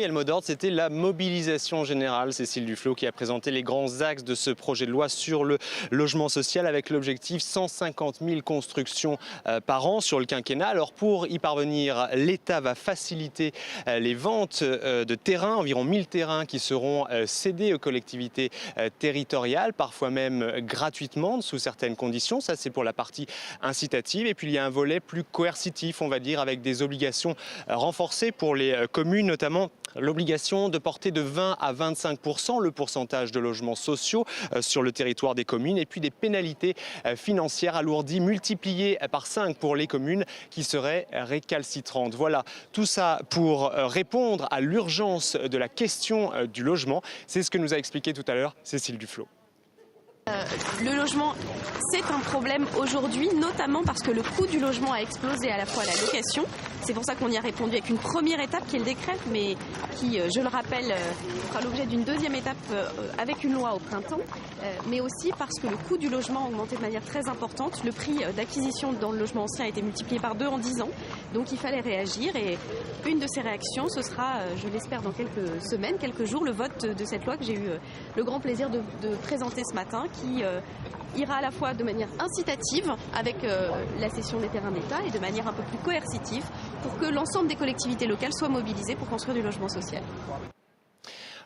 Et le mot d'ordre, c'était la mobilisation générale. Cécile Duflot qui a présenté les grands axes de ce projet de loi sur le logement social avec l'objectif 150 000 constructions par an sur le quinquennat. Alors pour y parvenir, l'État va faciliter les ventes de terrains, environ 1000 terrains qui seront cédés aux collectivités territoriales, parfois même gratuitement sous certaines conditions. Ça, c'est pour la partie incitative. Et puis il y a un volet plus coercitif, on va dire, avec des obligations renforcées pour les communes, notamment l'obligation de porter de 20 à 25% le pourcentage de logements sociaux sur le territoire des communes et puis des pénalités financières alourdies multipliées par 5 pour les communes qui seraient récalcitrantes. Voilà, tout ça pour répondre à l'urgence de la question du logement. C'est ce que nous a expliqué tout à l'heure Cécile Duflot. Le logement, c'est un problème aujourd'hui, notamment parce que le coût du logement a explosé, à la fois la location. C'est pour ça qu'on y a répondu avec une première étape qui est le décret, mais qui, je le rappelle, fera l'objet d'une deuxième étape avec une loi au printemps. Mais aussi parce que le coût du logement a augmenté de manière très importante. Le prix d'acquisition dans le logement ancien a été multiplié par 2 en 10 ans. Donc il fallait réagir et une de ces réactions, ce sera, je l'espère dans quelques semaines, quelques jours, le vote de cette loi que j'ai eu le grand plaisir de présenter ce matin, qui ira à la fois de manière incitative avec la cession des terrains d'État et de manière un peu plus coercitive pour que l'ensemble des collectivités locales soient mobilisées pour construire du logement social.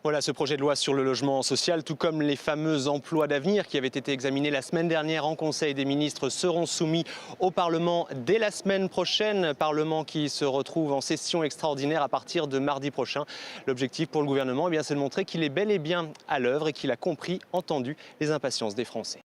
Voilà ce projet de loi sur le logement social, tout comme les fameux emplois d'avenir qui avaient été examinés la semaine dernière en Conseil des ministres, seront soumis au Parlement dès la semaine prochaine. Parlement qui se retrouve en session extraordinaire à partir de mardi prochain. L'objectif pour le gouvernement, c'est de montrer qu'il est bel et bien à l'œuvre et qu'il a compris, entendu les impatiences des Français.